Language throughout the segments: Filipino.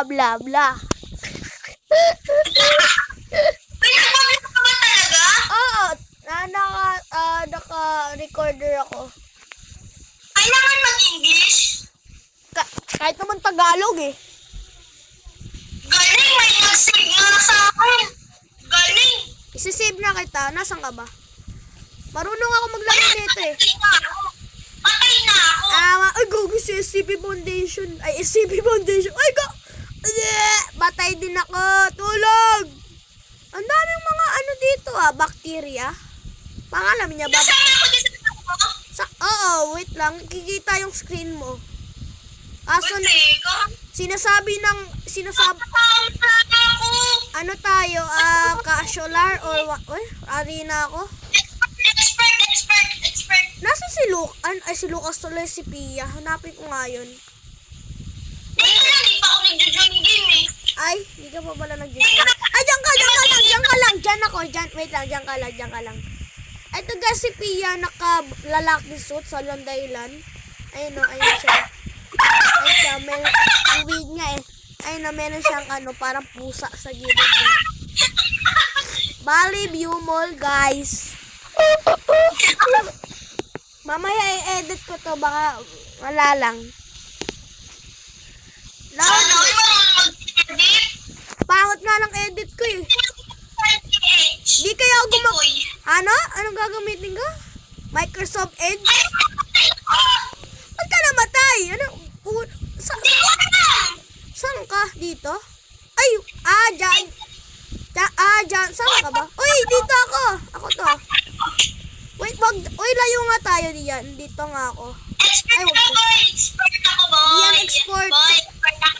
bla bla bla. Pinag-public ka ba talaga? Oo, naka-recorder ako. Kailangan mag-English? Kahit naman Tagalog eh. Galing, may nag-save nga sa akin. Galing. Isisave na kita. Nasaan ka ba? Marunong ako maglaro nito eh. Patay na ako. Ay, gogo si SCP Foundation. Ay, SCP Foundation. Ay, go! Batay din ako. Tulog! Ang daming mga ano dito bacteria. Pangalan niya ba? Nasama ako dito sa ako. Oo, wait lang. Kikita yung screen mo. Sinasabi ako. ano tayo, ka-solar or what? Uy, arena ako. Expert. Nasa si Lucan? Ay, si Lucas tuloy, si Pia. Hanapin ko nga yun. Hindi pa ako nag-join game eh. Ay, hindi ka pa pala nag-join. Ay, diyan ka lang. Diyan ako. Wait lang, diyan ka lang. Ito guys, si Pia, naka-lalaki suit sa Landailan. Ayun siya. Ayun siya, ang weed nga eh. Ayun meron siyang parang pusa sa gilid niya. Bali, view mall, guys. Mamaya i-edit ko to, baka wala lang. Pangot nga lang edit ko eh. Di kaya ako Anong gagamitin ko? Microsoft Edge? Ba't ka namatay? Saan ka? Dito? Ay, dyan. Dyan. Saan ka ba? Uy, dito ako. Ako to. Wait, layo nga tayo diyan. Dito nga ako. Expert ako, boy. Diyan, export.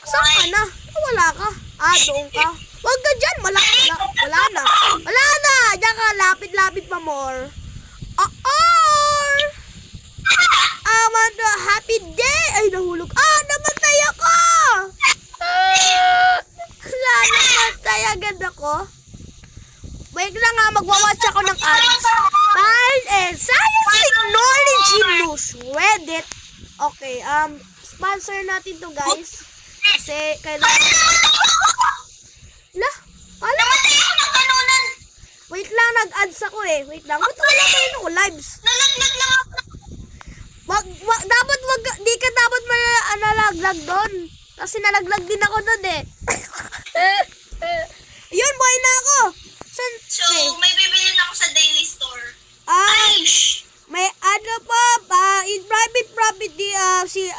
Saan ka na? Wala ka. Doon ka. Wag ka dyan. Wala na. Diyan ka. Lapit pa more. Happy day. Ay, nahulog. Namatay ako. Namatay agad ako. Wait lang magwawatch ako ng ads. Science Technology News. Reddit. Okay, sponsor natin to guys. Kasi kailangan... Namatay ako ng kanunan. Wait lang, nag-ads ako eh. Wait lang. Ba't wala kayo ng lives? Nalaglag lang ako. Di ka dapat nalaglag doon. Kasi nalaglag din ako doon eh. Yun, buhay na ako. So, may bibili na ako sa daily store. May in private property, si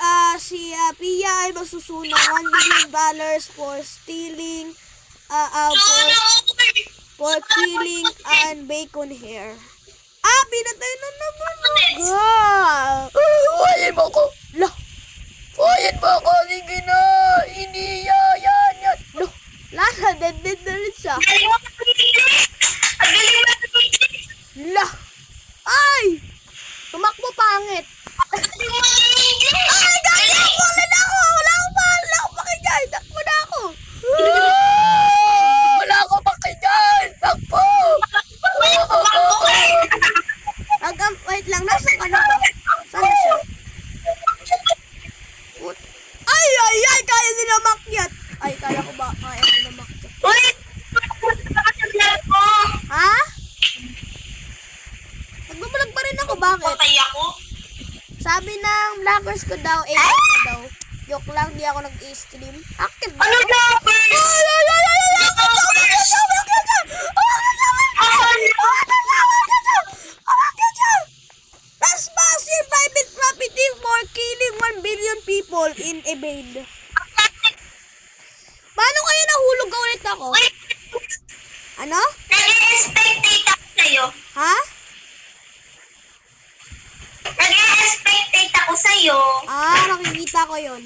Pia ay masusunong $1 million for stealing, for killing and bacon hair. Pinatay na naman. Huwayin mo ko. Huwayin mo ko. Sige na. Hindi yan. Lala, dead na rin siya. Galing mo Ay! Tumakbo pangit. Ay, galing ako! Wala akong pakinggan. Takbo na ako. Wala akong pakinggan. Takbo. Wait lang. Nasaan ka na ba? Saan na siya? Ay! Kaya nila makyat. Ay, kaya ko ba? Kaya nila makyat. Wait! Ha? Nagbablog pa rin ako. Bakit? Patay ako. Sabi ng vloggers ko daw, daw. Joke lang, di ako nag-i-stream. Active ba? Ano vloggers? Trespassing private property for killing 1 billion people in Evade. Paano kaya nahulog ka ulit ako? Ano? Nag-i-expectate ako sa'yo. Ha? Nag-i-expectate ako sa'yo. Nakikita ko yun.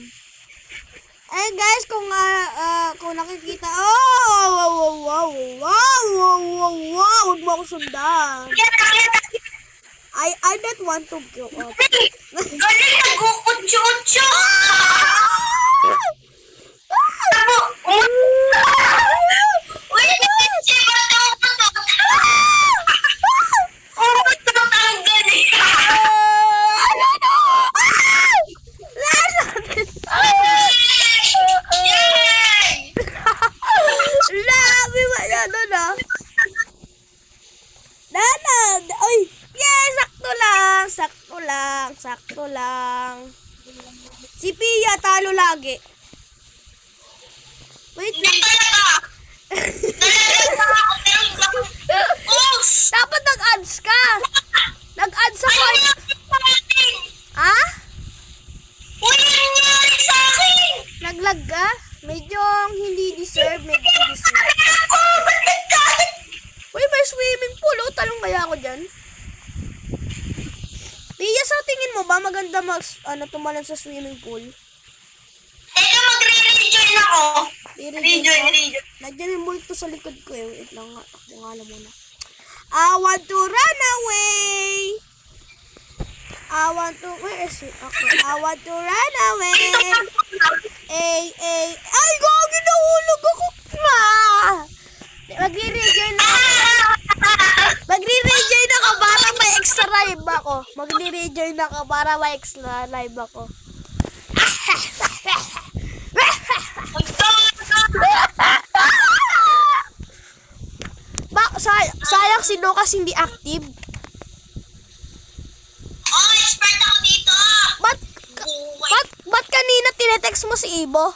Guys, kung nakikita, wow, huwag mo ako sundan. I don't want to go up. Galing, nag-utyo-utyo. lang, sakto lang. Si Pia talo lagi. Wait Hindi lang. talaga. Talaga ako, pero hindi ako. Oh! Dapat nag-ads ka. Nag-ads ako. Ano nangyari sa akin? Ha? Uy, ano nangyari sa akin? Naglag ka? Medyo hindi deserve, medyo deserve. Ako, ba't nagkalit? Uy, may swimming pool. O, talong kaya ako dyan. Pia, sa tingin mo ba maganda tumalan sa swimming pool? Teka, magre-rejoin ako. Rejoin. Rejoin. Nandiyan yung multo sa likod ko eh. Wait lang nga. Takbo nga lang muna. I want to run away. I want to... Where is it? Okay. I want to run away. Ay, gagi, nahulog ako. Magre-rejoin ako. Magre-rejoin ako para may extra live ako. Magre-rejoin ako para may extra live ako. Sayang si Lucas hindi active. Oh, expert ako dito. Ba't kanina tinetext mo si Ibo?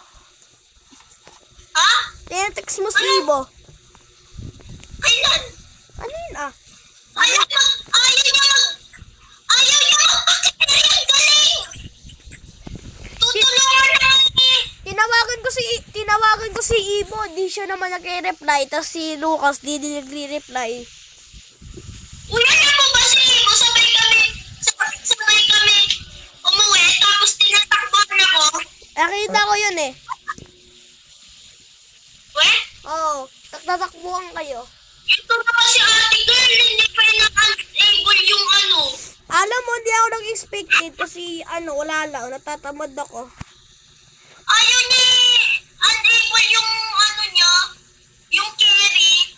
Ha? Tinetext mo si Ibo? Kailan? Kanina. Ayaw niya magpakita. Galing. Tutulungan naman eh. Tinawagan ko si Ibo, di siya naman nagre-reply. Tapos si Lucas, di nagre-reply. Uy, alam mo ba si Ibo? Sabay kami umuwi, tapos tinatakbuhan ako. Nakita ko yun eh. We? Oo, tatakbuhan kayo. Ito na kasi ate girl, hindi pa na-unable yung ano. Alam mo, di ako nag-expected kasi wala lang, natatamad ako. Ayaw ni unable yung ano niya, yung carry.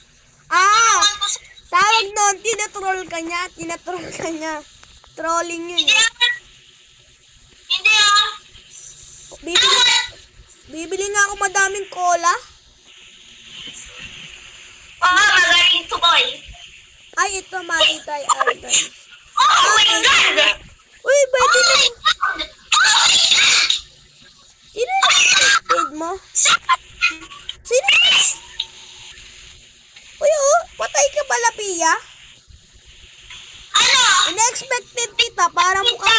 Ah! Tulungan ko sa... Tawag nun, tinatroll ka niya. Trolling yun. Hindi Hindi ah. Bibili nga ako madaming cola. Magaling to boy. Ay, ito, matitay items. Oh my God! Uy, pwede na. Oh my God! Sino yung expected mo? Sino? Uy, patay ka pala, Pia. Ano? Unexpected kita, para mukha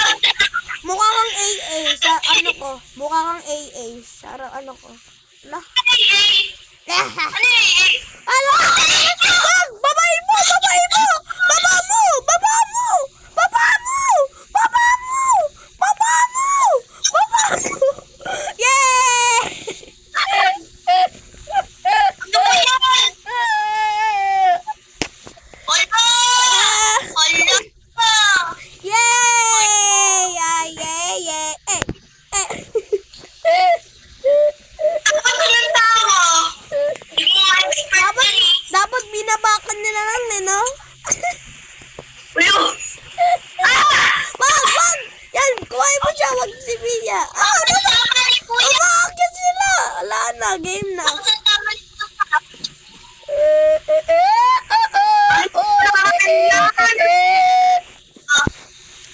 kang AA sa ko. Mukha kang AA sa ko. Ala. Ano eh? Ano? Wag! Babay mo! Babay mo! Baba mo! Baba mo! Baba mo! Baba mo! Baba mo! Baba mo! Yay! Ano ba yan? Olo! Olo! Yay! Yay! Tapos ng tawa. Hindi mo ma-expert yan eh. Dapat binabakan nila lang, no? Ulo! Wag! Yan, kuhain mo siya. Wag si Pia. Ako sa tama ni Kuya. Umakit sila. Wala na, game na. Ako sa tama ni Kuya.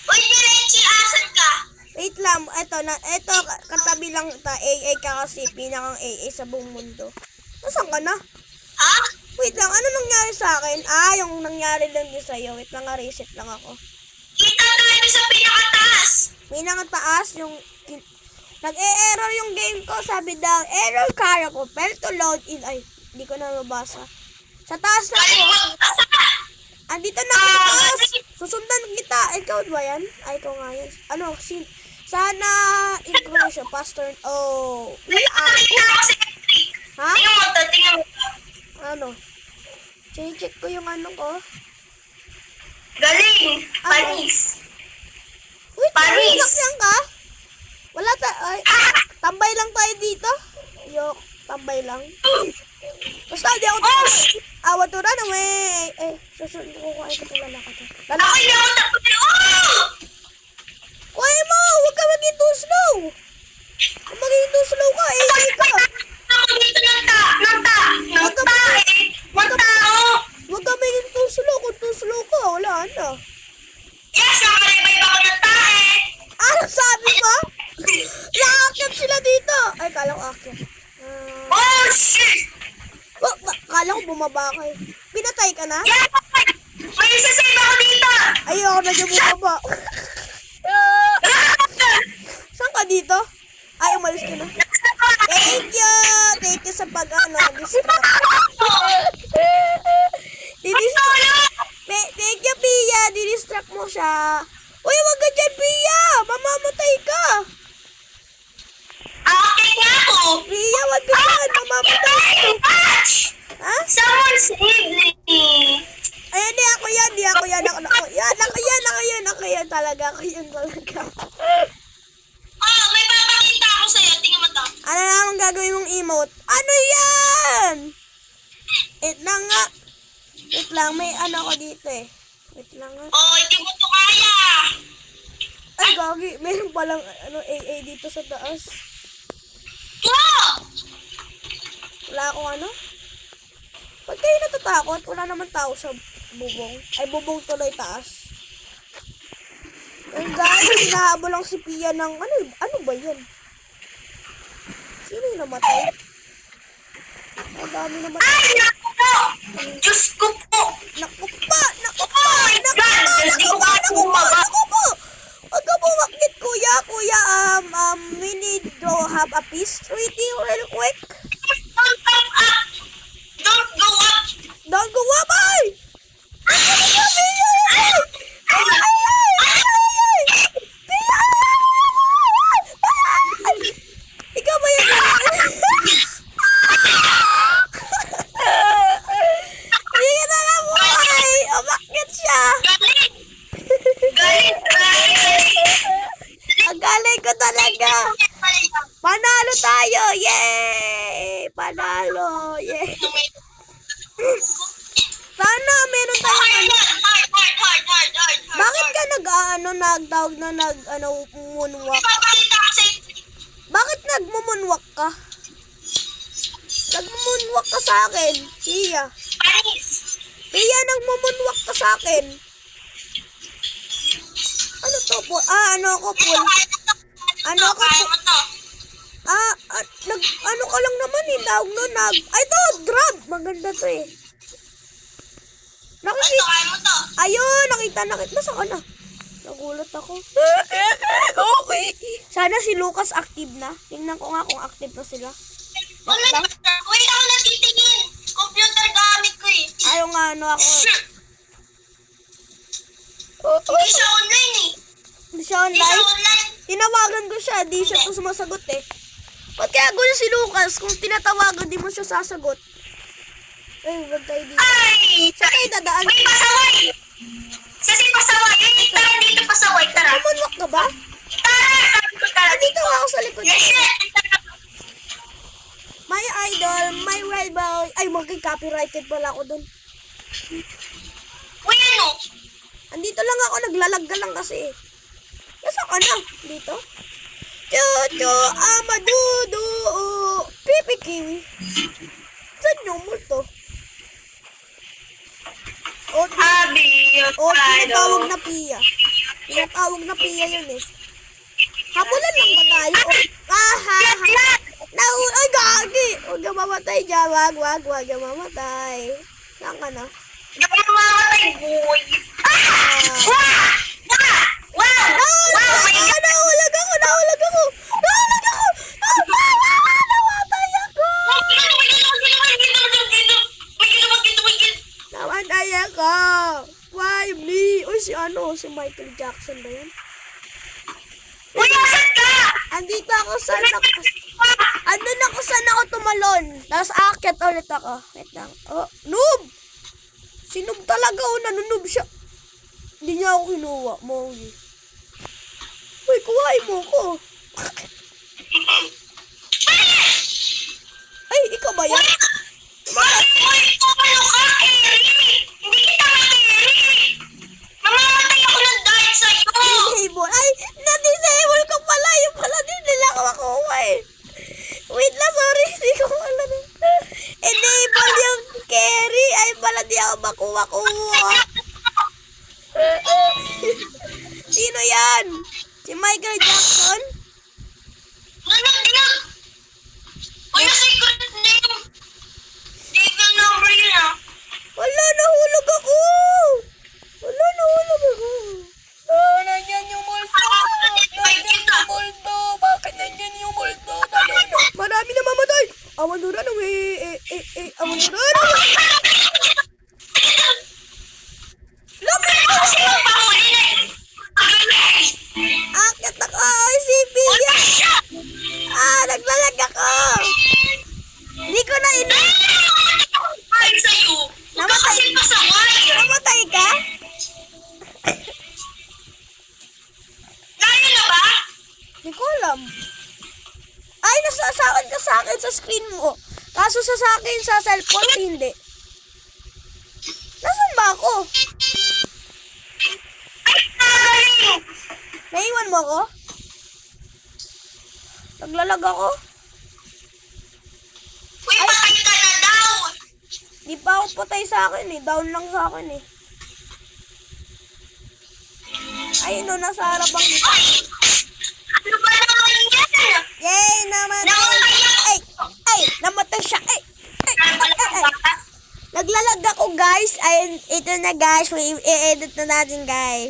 Uy, Diretsi, asan ka? Wait lang, ito katabi lang ta AA ka kasi pinakang AA sa buong mundo. Nasaan ka na? Ha? Wait lang, ano nangyari sa akin? Yung nangyari lang din sa'yo. Wait lang, reset lang ako. Kita tayo sa pinakataas. Pinakataas yung nag-e-error yung game ko. Sabi daw, error kaya ko. Fail to load in. Ay, hindi ko na mabasa. Sa taas na Galing ako. magbasa. Andito na ako sa taas. Susundan kita. Ikaw ba yan? Ay, ikaw nga yan. Sana inclusion. Pastor. Oh. Nakita ako sa electric. Ha? Tingnan mo. Ano? Check ko yung ko. Galing. Panis. Wait, Paris. lang ka? Wala tambay lang tayo dito. Yok, tambay lang. Basta di ako awa to run away. Susunod ko ay ko tulala ka to. Ako yung ako tapos. Oh! Kuhay mo! Huwag ka maging too slow! Kung maging too slow ka, ka. Ako dito ng tao. Huwag ka maging too slow. Kung too slow ka, wala na. Yes, nakarevive ako ng tao. akyat. Oh, shit! Kala ko bumaba ka eh. Pinatay ka na? Yan! May isasave ako dito! Ayoko na dyan bumaba. Saan ka dito? Ay, umalis ka na. Thank you! Thank you sa distract. Thank you, Pia! Didistract mo siya. Uy, wag ka dyan, Pia! Mamamatay ka! Okay nga ako! Pia, wag ka dyan! Mamamatay ka! Ha? Someone save me! Ay, di ako yan. Ako yan talaga. Oh, may papakita ako sa'yo. Tingnan mo to. Ano na ang gagawin mong emote? Ano yan? Wait lang nga. Wait lang, may ano ko dito eh. Wait lang nga. Oh, hindi mo to kaya! Ay, gagi. Meron palang AA dito sa taas. Wow! Wala akong ano. Ba't kayo natatakot? Wala naman tao sa bubong. Ay, bubong tuloy taas. Ang gagi, hinahabol lang si Pia ng ano ba yan? Sino yung namatay? Ang dami namatay. Ay, naku po! Diyos ko po! Naku pa! Oh my God! Hindi ko kaya bumaba. Huwag ka bumakit, kuya. We need to have a peace treaty real quick. Don't come up! Don't go up! Don't go up, ay! Ikaw ba yun? Hindi ka na lang buhay! Umakit siya! Galing! Galing! Ang galing ko talaga! Panalo tayo! Yay! Panalo! Yay! Sana meron tayong Hard. Bakit ka moonwalk? Ipapakita ko sa'yo. Bakit nagmumunwalk ka? Nagmumunwalk ka sa akin, Pia. Panis! Pia, nagmumunwalk ka sa akin. Ano to po? Ano ako po? Ano ako Kaya po? mo to. Ano ka lang naman eh, tawag nun, ay to, drug! Maganda to eh. Ito, Nakikita, kaya mo to. ayun, nakita, nasa ka na. Nagulat ako. Okay. Sana si Lucas active na. Tingnan ko nga kung active na sila. Wait ako natitingin. Computer gamit ko eh. Ayaw nga, ako. Hindi siya online eh. Hindi siya Hindi siya online. online. Tinawagan ko siya, di siya to sumasagot eh. Ba't kaya gulo si Lucas? Kung tinatawagan, di mo siya sasagot. Ay, wag tayo dito. Ay! Saan tayo dadaan? Uy, pasaway! Kasi pasaway. Uy, tara dito pasaway. Tara. Kumunwak ka ba? Tara! Sabi ko tara Dito ako sa likod. Yes, yes. My idol, my rival. Ay, magka-copyrighted pala ako dun. Uy, ano? Andito lang ako, naglalag ka lang kasi. Nasaan ka na? Dito? Chuchu, amadudu, pipikiwi. Saan yung multo? Tinatawag na Pia. Tinatawag na Pia yun eh. Habulan lang ba tayo? Ay, gagi! Huwag ka mamatay dyan. Wag ka mamatay. Saan ka na? Hindi ko mamatay, boy. Wow! Nahulag ako! Namatay ako! Namatay ako! Why me? Uy, si Michael Jackson ba yan? Uy, asan ka? Andito ako saan ako tumalon. Tapos aakyat ulit ako. Wait lang. Oh, noob! Si noob talaga, nanunoob siya. Hindi niya ako kinuha, Mongi. Uy, kuhain mo ko. Ay, ikaw ba yan? Uy, ano ka, Kerry? Hindi kita ma-Kerry. Mamamatay ako ng dahil sa'yo. Disable. Ay, na-disable ko pala. Yung pala din nila ako makuha eh. Wait lang, sorry. Hindi ko pala din. Enable yung carry. Ay, pala di ako makuha-kuha. Sino yan? Si Michael Jackson? Dinog! Wala, nahulog ako! Wala, nahulog ako! Nandyan yung multo! Nandyan yung multo! Bakit nandyan yung multo? Dali na! Marami na mamatay! Awanuran, awanuran! Lamig! Sino pa huli na? Akit ako! Ay, si Pia! Naglalag ako! Hindi ko na Ay, sa'yo. Huwag ka kasi pasaway. Namatay ka? Lalo na ba? Hindi ko alam. Ay, nasasakan ka sa akin sa screen mo. Kaso sa akin, sa cellphone, hindi. Nasaan ba ako? Ay, nagaling. Naiwan mo ako? Naglalag ako? Uy, patay ka na daw. Di pa ako patay sa akin eh. Down lang sa akin eh. Ayun o, nasa harapan kita. Ay, ano ba naman yan? Yay! Namatay! Namatay ako. Ay! Namatay siya! Ay! Ano ba naman? Naglalag ako guys. Ayun, ito na guys. I-edit na natin guys.